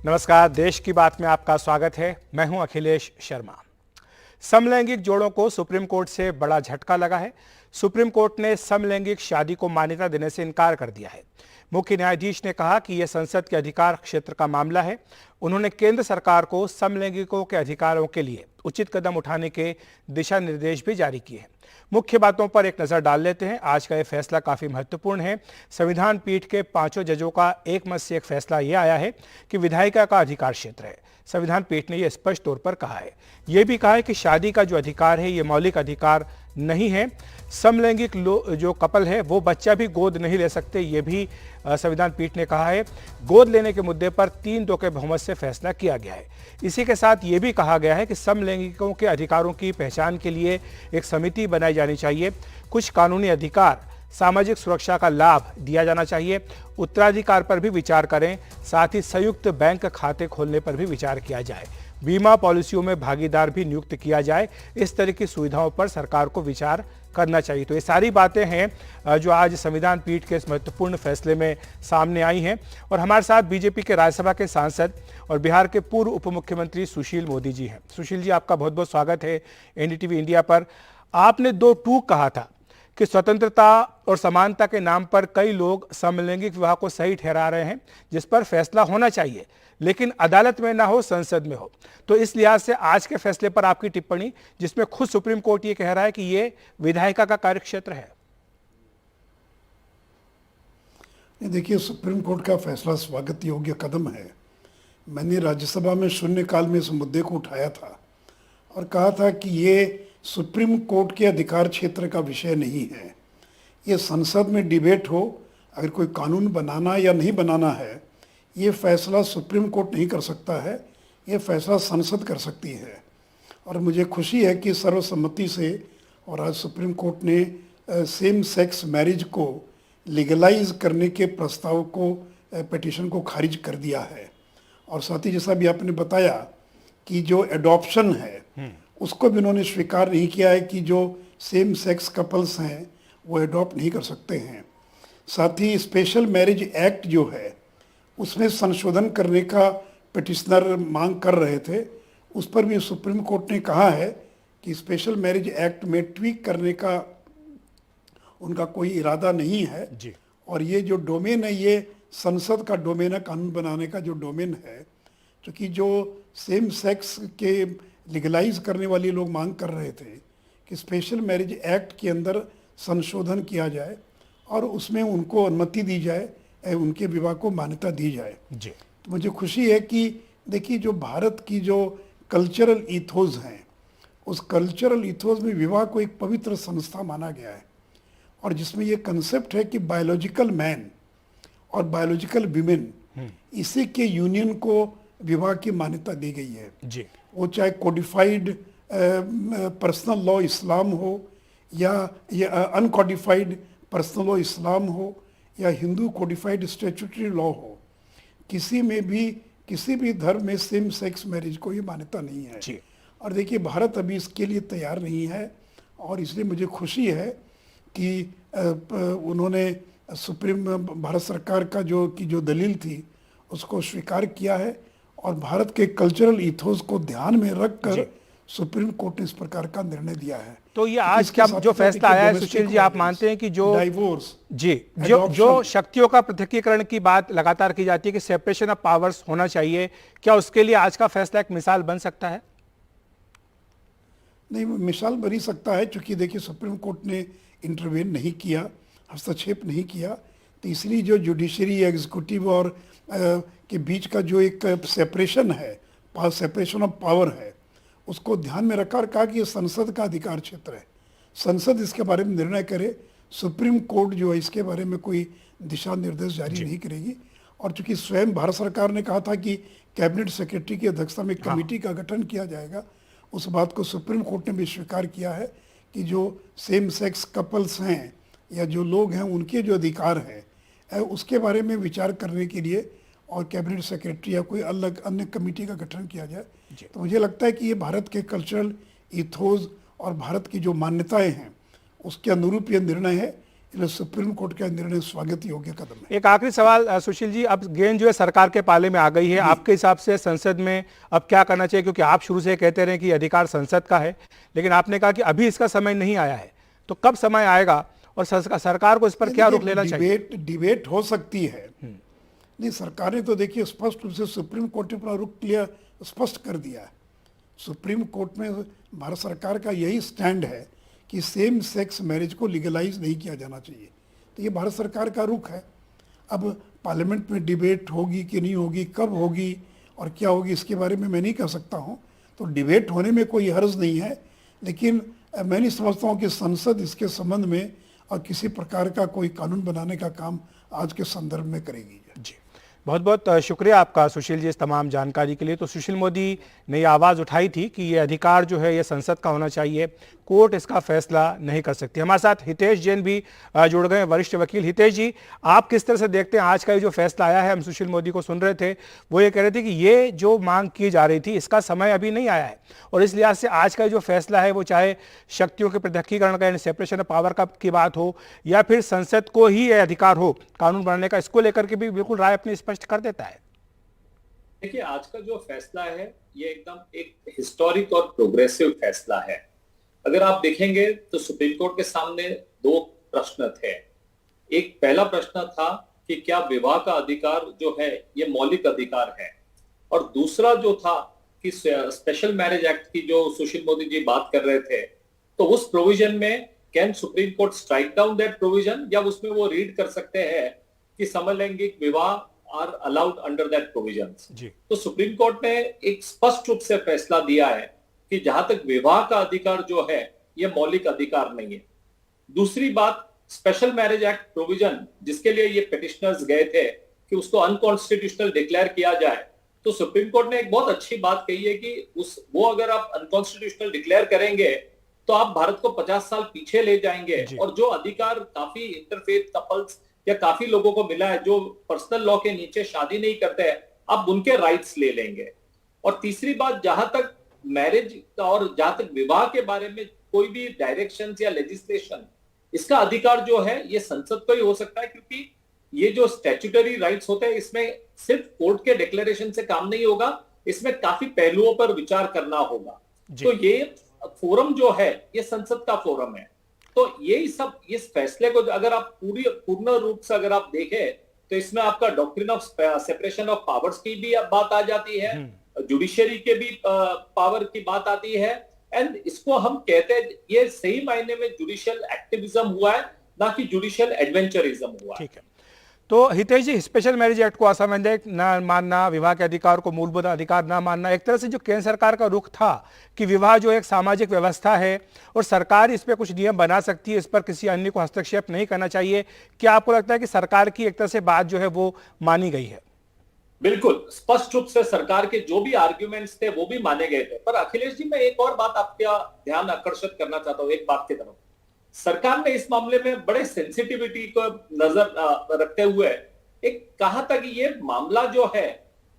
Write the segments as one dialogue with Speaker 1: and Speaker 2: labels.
Speaker 1: नमस्कार, देश की बात में आपका स्वागत है। मैं हूं अखिलेश शर्मा। समलैंगिक जोड़ों को सुप्रीम कोर्ट से बड़ा झटका लगा है। सुप्रीम कोर्ट ने समलैंगिक शादी को मान्यता देने से इनकार कर दिया है। मुख्य न्यायाधीश ने कहा कि यह संसद के अधिकार क्षेत्र का मामला है। उन्होंने केंद्र सरकार को समलैंगिकों के अधिकारों के लिए उचित कदम उठाने के दिशा निर्देश भी जारी किए हैं। मुख्य बातों पर एक नजर डाल लेते हैं। आज का यह फैसला काफी महत्वपूर्ण है। संविधान पीठ के 5 जजों का एक मत से एक फैसला यह आया है कि विधायिका का अधिकार क्षेत्र है। संविधान पीठ ने यह स्पष्ट तौर पर कहा है। यह भी कहा है कि शादी का जो अधिकार है, यह मौलिक अधिकार नहीं है। समलैंगिक जो कपल है वो बच्चा भी गोद नहीं ले सकते, ये भी संविधान पीठ ने कहा है। गोद लेने के मुद्दे पर 3-2 के बहुमत से फैसला किया गया है। इसी के साथ ये भी कहा गया है कि समलैंगिकों के अधिकारों की पहचान के लिए एक समिति बनाई जानी चाहिए। कुछ कानूनी अधिकार, सामाजिक सुरक्षा का लाभ दिया जाना चाहिए। उत्तराधिकार पर भी विचार करें। साथ ही संयुक्त बैंक खाते खोलने पर भी विचार किया जाए। बीमा पॉलिसियों में भागीदार भी नियुक्त किया जाए। इस तरह की सुविधाओं पर सरकार को विचार करना चाहिए। तो ये सारी बातें हैं जो आज संविधान पीठ के इस महत्वपूर्ण फैसले में सामने आई हैं। और हमारे साथ बीजेपी के राज्यसभा के सांसद और बिहार के पूर्व उप मुख्यमंत्री सुशील मोदी जी हैं। सुशील जी, आपका बहुत बहुत स्वागत है एनडीटीवी इंडिया पर। आपने 2 टूक कहा था कि स्वतंत्रता और समानता के नाम पर कई लोग समलैंगिक विवाह को सही ठहरा रहे हैं, जिस पर फैसला होना चाहिए, लेकिन अदालत में ना हो, संसद में हो। तो इस लिहाज से आज के फैसले पर आपकी टिप्पणी, जिसमें खुद सुप्रीम कोर्ट ये कह रहा है कि ये विधायिका का कार्यक्षेत्र है।
Speaker 2: देखिए, सुप्रीम कोर्ट का फैसला स्वागत योग्य कदम है। मैंने राज्यसभा में शून्यकाल में इस मुद्दे को उठाया था और कहा था कि ये सुप्रीम कोर्ट के अधिकार क्षेत्र का विषय नहीं है। ये संसद में डिबेट हो, अगर कोई कानून बनाना या नहीं बनाना है, ये फैसला सुप्रीम कोर्ट नहीं कर सकता है, ये फैसला संसद कर सकती है। और मुझे खुशी है कि सर्वसम्मति से और आज सुप्रीम कोर्ट ने सेम सेक्स मैरिज को लीगलाइज करने के प्रस्ताव को, पिटीशन को खारिज कर दिया है। और साथ ही जैसा भी आपने बताया कि जो एडॉप्शन है उसको भी उन्होंने स्वीकार नहीं किया है कि जो सेम सेक्स कपल्स हैं वो एडॉप्ट नहीं कर सकते हैं। साथ ही स्पेशल मैरिज एक्ट जो है उसमें संशोधन करने का पिटिशनर मांग कर रहे थे, उस पर भी सुप्रीम कोर्ट ने कहा है कि स्पेशल मैरिज एक्ट में ट्वीक करने का उनका कोई इरादा नहीं है जी। और ये जो डोमेन है, ये संसद का डोमेन है, कानून बनाने का जो डोमेन है। क्योंकि जो सेम सेक्स के लीगलाइज करने वाले लोग मांग कर रहे थे कि स्पेशल मैरिज एक्ट के अंदर संशोधन किया जाए और उसमें उनको अनुमति दी जाए, उनके विवाह को मान्यता दी जाए जी। तो मुझे खुशी है कि देखिए, जो भारत की जो कल्चरल ईथोस हैं, उस कल्चरल ईथोस में विवाह को एक पवित्र संस्था माना गया है। और जिसमें ये कंसेप्ट है कि बायोलॉजिकल मैन और बायोलॉजिकल वीमेन, इसी के यूनियन को विवाह की मान्यता दी गई है जी। वो चाहे कोडिफाइड पर्सनल लॉ इस्लाम हो या अनकोडिफाइड पर्सनल लॉ इस्लाम हो या हिंदू कोडिफाइड स्टैट्यूटरी लॉ हो, किसी में भी, किसी भी धर्म में सेम सेक्स मैरिज को ये मान्यता नहीं है जी। और देखिए, भारत अभी इसके लिए तैयार नहीं है और इसलिए मुझे खुशी है कि उन्होंने सुप्रीम भारत सरकार का जो दलील थी उसको स्वीकार किया है और भारत के कल्चरल इथोस को ध्यान में रखकर सुप्रीम कोर्ट ने इस प्रकार का निर्णय दिया है।
Speaker 1: तो ये आज क्या जो फैसला आया है सुशील जी, आप मानते हैं कि जो
Speaker 2: डाइवोर्स
Speaker 1: जी, जो शक्तियों का पृथकीकरण की बात लगातार की जाती है कि सेपरेशन ऑफ पावर्स होना चाहिए, क्या उसके लिए आज का फैसला एक मिसाल बन सकता है?
Speaker 2: नहीं, मिसाल बन ही सकता है, क्योंकि देखिए सुप्रीम कोर्ट ने इंटरवेन नहीं किया, हस्तक्षेप नहीं किया। तो इसलिए जो जुडिशरी, एग्जीक्यूटिव और के बीच का जो एक सेपरेशन है, सेपरेशन ऑफ पावर है, उसको ध्यान में रखकर कहा कि ये संसद का अधिकार क्षेत्र है, संसद इसके बारे में निर्णय करे। सुप्रीम कोर्ट जो है इसके बारे में कोई दिशा निर्देश जारी नहीं करेगी। और चूंकि स्वयं भारत सरकार ने कहा था कि कैबिनेट सेक्रेटरी की अध्यक्षता में कमेटी का गठन किया जाएगा, उस बात को सुप्रीम कोर्ट ने भी स्वीकार किया है कि जो सेम सेक्स कपल्स हैं या जो लोग हैं उनके जो अधिकार हैं उसके बारे में विचार करने के लिए और कैबिनेट सेक्रेटरी या कोई अलग अन्य कमेटी का गठन किया जाए। तो मुझे लगता है कि ये भारत के कल्चरल इथोस और भारत की जो मान्यताएं हैं उसके अनुरूप ये निर्णय है। इसलिए सुप्रीम कोर्ट का निर्णय स्वागत योग्य कदम है।
Speaker 1: एक आखिरी सवाल सुशील जी, अब गेंद जो है सरकार के पाले में आ गई है, आपके हिसाब से संसद में अब क्या करना चाहिए? क्योंकि आप शुरू से कहते रहे कि अधिकार संसद का है, लेकिन आपने कहा कि अभी इसका समय नहीं आया है, तो कब समय आएगा और सरकार को इस पर क्या रुख लेना चाहिए?
Speaker 2: डिबेट हो सकती है। नहीं, सरकार ने तो देखिए स्पष्ट रूप से सुप्रीम कोर्ट ने अपना रुख क्लियर स्पष्ट कर दिया है। सुप्रीम कोर्ट में भारत सरकार का यही स्टैंड है कि सेम सेक्स मैरिज को लीगलाइज नहीं किया जाना चाहिए। तो ये भारत सरकार का रुख है। अब पार्लियामेंट में डिबेट होगी कि नहीं होगी, कब होगी और क्या होगी, इसके बारे में मैं नहीं कह सकता हूँ। तो डिबेट होने में कोई हर्ज नहीं है, लेकिन मैं नहीं समझता हूँ कि संसद इसके संबंध में और किसी प्रकार का कोई कानून बनाने का काम आज के संदर्भ में करेगी।
Speaker 1: जी, बहुत बहुत शुक्रिया आपका सुशील जी इस तमाम जानकारी के लिए। तो सुशील मोदी ने ये आवाज़ उठाई थी कि ये अधिकार जो है ये संसद का होना चाहिए, कोर्ट इसका फैसला नहीं कर सकती। हमारे साथ हितेश जैन भी जुड़ गए, वरिष्ठ वकील। हितेश जी, आप किस तरह से देखते हैं आज का ये जो फैसला आया है? हम सुशील मोदी को सुन रहे थे, वो ये कह रहे थे कि ये जो मांग की जा रही थी इसका समय अभी नहीं आया है, और इस लिहाज से आज का जो फैसला है वो चाहे शक्तियों के पृथक्कीकरण का यानी सेपरेशन ऑफ पावर का की बात हो या फिर संसद को ही यह अधिकार हो कानून बनाने का, इसको लेकर के भी बिल्कुल राय अपनी स्पष्ट कर देता है।
Speaker 3: देखिए, आज का जो फैसला है ये एकदम एक हिस्टोरिक और प्रोग्रेसिव फैसला है। अगर आप देखेंगे तो सुप्रीम कोर्ट के सामने दो प्रश्न थे। एक पहला प्रश्न था कि क्या विवाह का अधिकार जो है ये मौलिक अधिकार है, और दूसरा जो था कि स्पेशल मैरिज एक्ट की जो सुशील मोदी जी बात कर रहे थे, तो उस प्रोविजन में can supreme court strike down that provision, या उसमें वो रीड कर सकते हैं कि समलैंगिक विवाह are allowed under that provision. तो सुप्रीम कोर्ट ने एक स्पष्ट रूप से फैसला दिया है कि जहां तक विवाह का अधिकार जो है ये मौलिक अधिकार नहीं है। दूसरी बात, स्पेशल मैरिज एक्ट प्रोविजन जिसके लिए ये पिटिशनर्स गए थे कि उसको अनकॉन्स्टिट्यूशनल डिक्लेयर किया जाए, तो सुप्रीम कोर्ट ने एक बहुत अच्छी बात कही है कि वो अगर आप अनकॉन्स्टिट्यूशनल डिक्लेयर करेंगे तो आप भारत को 50 साल पीछे ले जाएंगे, और जो अधिकार काफी इंटरफेथ कपल्स या काफी लोगों को मिला है जो पर्सनल लॉ के नीचे शादी नहीं करते हैं, आप उनके राइट्स ले लेंगे। और तीसरी बात, जहां तक मैरिज और जहां तक विवाह के बारे में कोई भी डायरेक्शन या लेजिस्लेशन, इसका अधिकार जो है ये संसद को ही हो सकता है, क्योंकि ये जो स्टैट्यूटरी राइट्स होते हैं इसमें सिर्फ कोर्ट के डिक्लेरेशन से काम नहीं होगा, इसमें काफी पहलुओं पर विचार करना होगा। तो ये फोरम जो है ये संसद का फोरम है। तो यही सब इस फैसले को अगर आप पूर्ण रूप से अगर आप देखें तो इसमें आपका doctrine of separation of powers की भी बात आ जाती है, जुडिशरी के भी पावर की बात आती है, एंड इसको हम कहते हैं ये सही मायने में जुडिशियल एक्टिविज्म हुआ है, ना कि जुडिशियल एडवेंचरिज्म हुआ है।
Speaker 1: ठीक है, तो हितेश जी, स्पेशल मैरिज एक्ट को असंवैधानिक न मानना, विवाह के अधिकार को मूलभूत अधिकार न मानना, एक तरह से जो केंद्र सरकार का रुख था कि विवाह जो एक सामाजिक व्यवस्था है और सरकार इस पर कुछ नियम बना सकती है, इस पर किसी अन्य को हस्तक्षेप नहीं करना चाहिए, क्या आपको लगता है कि सरकार की एक तरह से बात जो है वो मानी गई है?
Speaker 3: बिल्कुल, स्पष्ट रूप से सरकार के जो भी आर्ग्यूमेंट्स थे वो भी माने गए थे। पर अखिलेश जी, मैं एक और बात आपका ध्यान आकर्षित करना चाहता हूं एक बात की तरफ। सरकार ने इस मामले में बड़े सेंसिटिविटी को नजर रखते हुए एक कहा था कि ये मामला जो है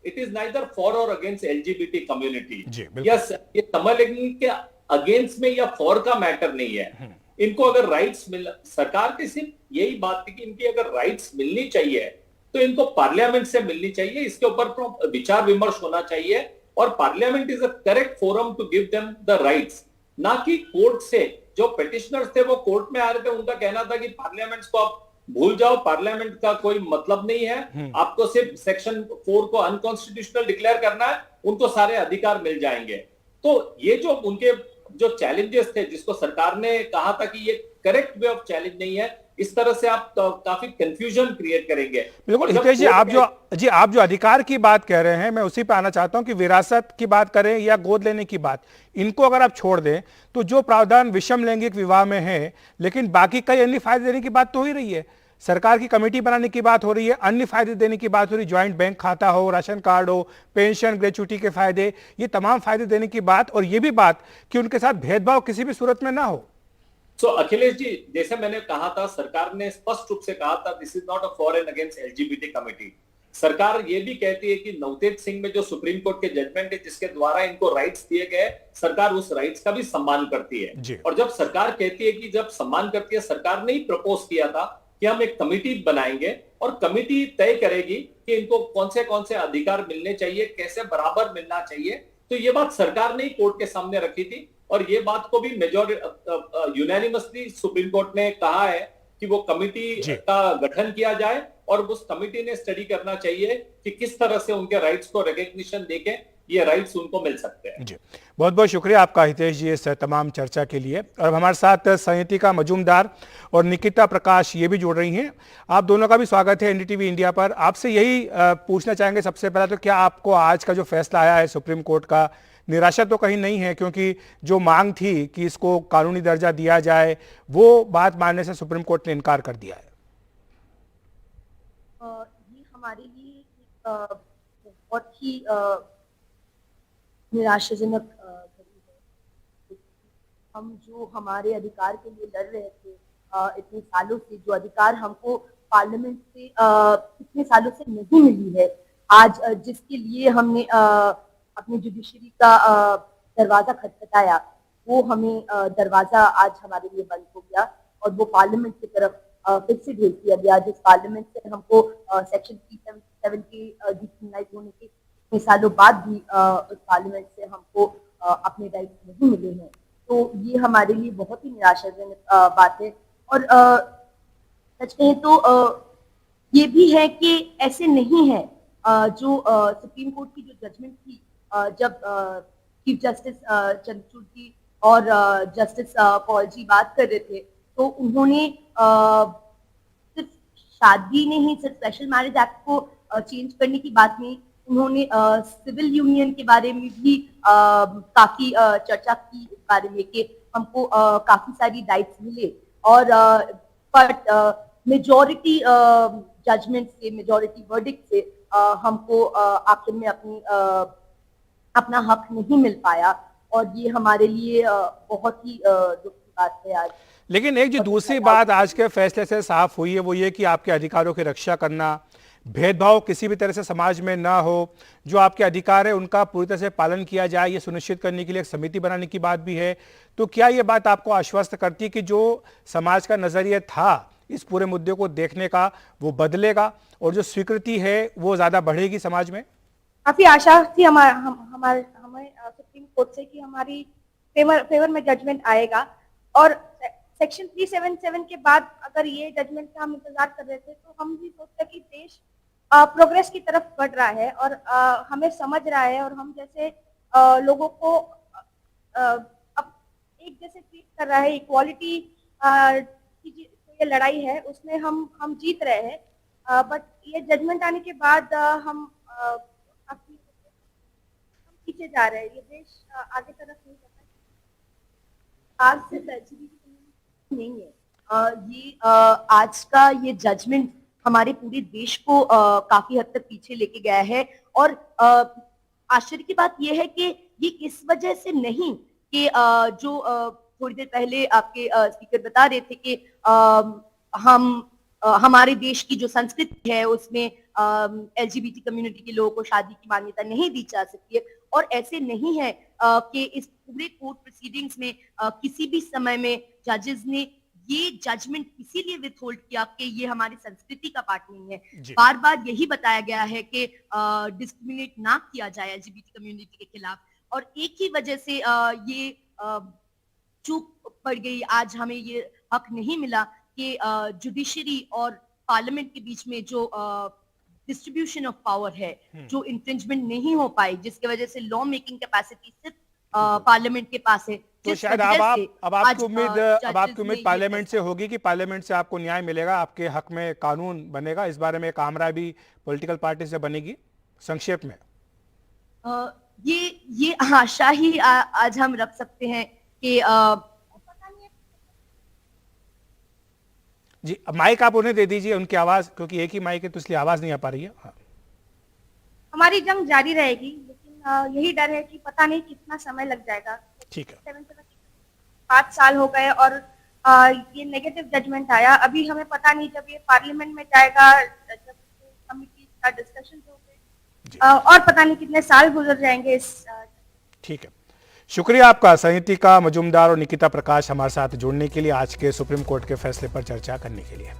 Speaker 3: इट इज नाइदर फॉर और अगेंस्ट एलजीबीटी कम्युनिटी, यस, ये समलैंगिक के अगेंस्ट में या फॉर का मैटर नहीं है। इनको अगर राइट्स मिल, सरकार की सिर्फ यही बात थी कि इनकी अगर राइट्स मिलनी चाहिए तो इनको पार्लियामेंट से मिलनी चाहिए, इसके ऊपर विचार विमर्श होना चाहिए, और parliament is a correct forum to give them the rights, ना कि कोर्ट से। जो पिटिशनर्स थे वो कोर्ट में आ रहे थे, उनका कहना था कि पार्लियामेंट को आप भूल जाओ, पार्लियामेंट का कोई मतलब नहीं है, आपको सिर्फ सेक्शन 4 को अनकॉन्स्टिट्यूशनल डिक्लेयर करना है, उनको सारे अधिकार मिल जाएंगे। तो ये जो उनके जो चैलेंजेस थे, जिसको सरकार ने कहा था कि ये करेक्ट वे ऑफ चैलेंज नहीं है, इस तरह से आप काफी कंफ्यूजन क्रिएट करेंगे।
Speaker 1: बिल्कुल हितेश जी, आप जो अधिकार की बात कह रहे हैं, मैं उसी पे आना चाहता हूं कि विरासत की बात करें या गोद लेने की बात, इनको अगर आप छोड़ दें तो जो प्रावधान विषम लैंगिक विवाह में है, लेकिन बाकी कई अन्य फायदे देने की बात तो हो ही रही है। सरकार की कमेटी बनाने की बात हो रही है, अन्य फायदे देने की बात हो रही है, ज्वाइंट बैंक खाता हो, राशन कार्ड हो, पेंशन, ग्रेच्युटी के फायदे, ये तमाम फायदे देने की बात, और ये भी बात कि उनके साथ भेदभाव किसी भी सूरत में ना हो।
Speaker 3: सो अखिलेश जी, जैसे मैंने कहा था, सरकार ने स्पष्ट रूप से कहा था this is not a for and against LGBT committee. सरकार ये भी कहती है कि नवतेज सिंह में जो सुप्रीम कोर्ट के जजमेंट है जिसके द्वारा इनको राइट्स दिए गए, सरकार उस राइट्स का भी सम्मान करती है। और जब सरकार कहती है कि जब सम्मान करती है, सरकार ने ही प्रपोज किया था कि हम एक कमिटी बनाएंगे और कमिटी तय करेगी कि इनको कौन से अधिकार मिलने चाहिए, कैसे बराबर मिलना चाहिए। तो ये बात सरकार ने ही कोर्ट के सामने रखी थी और ये बात को भी यूनानिमसली सुप्रीम कोर्ट ने कहा है कि वो कमिटी का गठन किया जाए और उस कमिटी ने स्टडी करना चाहिए कि किस तरह से उनके राइट्स को रिकॉग्निशन देके ये राइट्स उनको मिल सकते हैं।
Speaker 1: जी, बहुत बहुत शुक्रिया आपका हितेश जी इस तमाम चर्चा के लिए। और हमारे साथ संहिता मजूमदार और निकिता प्रकाश ये भी जुड़ रही हैं। आप दोनों का भी स्वागत है एनडीटीवी इंडिया पर। आपसे यही पूछना चाहेंगे सबसे पहले तो क्या आपको आज का जो फैसला आया है सुप्रीम कोर्ट का, निराशा तो कहीं नहीं है, क्योंकि जो मांग थी कि इसको कानूनी दर्जा दिया जाए वो बात मानने से सुप्रीम कोर्ट ने इनकार कर दिया है?
Speaker 4: ये हमारे लिए बहुत ही निराशाजनक घड़ी है। हम जो हमारे अधिकार के लिए लड़ रहे थे इतने सालों से, जो अधिकार हमको पार्लियामेंट से इतने सालों से नहीं मिली है, आज जिसके लिए हमने अपने जुडिशरी का दरवाजा खटखटाया, वो हमें दरवाजा आज हमारे लिए बंद हो गया और वो पार्लियामेंट की तरफ फिर से भेज दिया गया, जिस पार्लियामेंट से हमको सेक्शन 377 के डिक्रिमिनलाइज होने के इतने सालों बाद भी उस पार्लियामेंट से हमको अपने राइट्स नहीं मिले हैं। तो ये हमारे लिए बहुत ही निराशाजनक बात है। और सच कहें तो ये भी है कि ऐसे नहीं है, जो सुप्रीम कोर्ट की जो जजमेंट थी, जब चीफ जस्टिस चंद्रचूड़ जी और जस्टिस पॉल जी बात कर रहे थे, तो उन्होंने सिर्फ शादी नहीं, सिर्फ स्पेशल मैरिज एक्ट को चेंज करने की बात नहीं, उन्होंने सिविल यूनियन के बारे में भी काफी चर्चा की, इस बारे में कि हमको काफी सारी राइट्स मिले। और बट मेजॉरिटी जजमेंट से, मेजॉरिटी वर्डिक्ट से हमको आखिर में अपना हक नहीं मिल पाया और ये हमारे लिए बहुत ही दुख की बात है आज।
Speaker 1: लेकिन एक जो दूसरी बात आज के फैसले से साफ हुई है वो ये कि आपके अधिकारों की रक्षा करना, भेदभाव किसी भी तरह से समाज में ना हो, जो आपके अधिकार है उनका पूरी तरह से पालन किया जाए, ये सुनिश्चित करने के लिए एक समिति बनाने की बात भी है। तो क्या ये बात आपको आश्वस्त करती है कि जो समाज का नजरिया था इस पूरे मुद्दे को देखने का वो बदलेगा और जो स्वीकृति है वो ज्यादा बढ़ेगी समाज में?
Speaker 4: काफी आशा थी हमें सुप्रीम कोर्ट से कि हमारी फेवर में जजमेंट आएगा और सेक्शन 377 के बाद अगर ये जजमेंट का हम इंतजार कर रहे थे तो हम भी सोचते कि देश प्रोग्रेस की तरफ बढ़ रहा है और हमें समझ रहा है और हम जैसे लोगों को अब एक जैसे ट्रीट कर रहा है, इक्वालिटी की जो ये लड़ाई है उसमें हम जीत रहे हैं। बट ये जजमेंट आने के बाद हम काफी पीछे जा रहे हैं, ये देश आगे तरफ नहीं जा रहा। आज सिर्फ LGBT नहीं है, ये आज का ये जजमेंट हमारे पूरे देश को काफी हद तक पीछे लेके गया है। और आश्चर्य की बात यह है कि ये इस वजह से नहीं कि जो थोड़ी देर पहले आपके स्पीकर बता रहे थे कि हमारे देश की जो संस्कृति है उसमें LGBT कम्युनिटी के लोगों को शादी की मान्यता नहीं दी जा सकती है। और ऐसे नहीं है कि इस पूरे कोर्ट प्रोसीडिंग्स में किसी भी समय में जजेस ने ये जजमेंट इसीलिए विथहोल्ड किया कि ये हमारी संस्कृति का पार्ट नहीं है। बार बार यही बताया गया है कि डिस्क्रिमिनेट ना किया जाए LGBT कम्युनिटी के खिलाफ, और एक ही वजह से ये चूक पड़ गई। आज हमें ये हक नहीं मिला कि जुडिशरी और पार्लियामेंट के बीच में जो डिस्ट्रीब्यूशन ऑफ पावर है, जो इंफ्रिंजमेंट नहीं हो पाई, जिसकी वजह से लॉ मेकिंग कैपेसिटी सिर्फ पार्लियामेंट के पास है।
Speaker 1: तो शायद अब आपकी उम्मीद पार्लियामेंट से होगी कि पार्लियामेंट से आपको न्याय मिलेगा, आपके हक में कानून बनेगा। इस बारे में एक आमरा भी पॉलिटिकल पार्टी से बनेगी। संक्षेप में
Speaker 4: ये आशा ही आज हम रख सकते हैं कि
Speaker 1: जी, माइक आप उन्हें दे दीजिए, उनकी आवाज, क्योंकि एक ही माइक है तो इसलिए आवाज नहीं आ पा रही है। हाँ।
Speaker 4: हमारी जंग जारी रहेगी, लेकिन यही डर है कि पता नहीं कितना समय लग जाएगा।
Speaker 1: ठीक है,
Speaker 4: 5 साल हो गए और ये नेगेटिव जजमेंट आया। अभी हमें पता नहीं जब ये पार्लियामेंट में जाएगा, जब कमिटी डिस्कशन हो गए और पता नहीं कितने साल गुजर जाएंगे इस
Speaker 1: ठीक है, शुक्रिया आपका सहितिका मजूमदार और निकिता प्रकाश हमारे साथ जुड़ने के लिए, आज के सुप्रीम कोर्ट के फैसले पर चर्चा करने के लिए।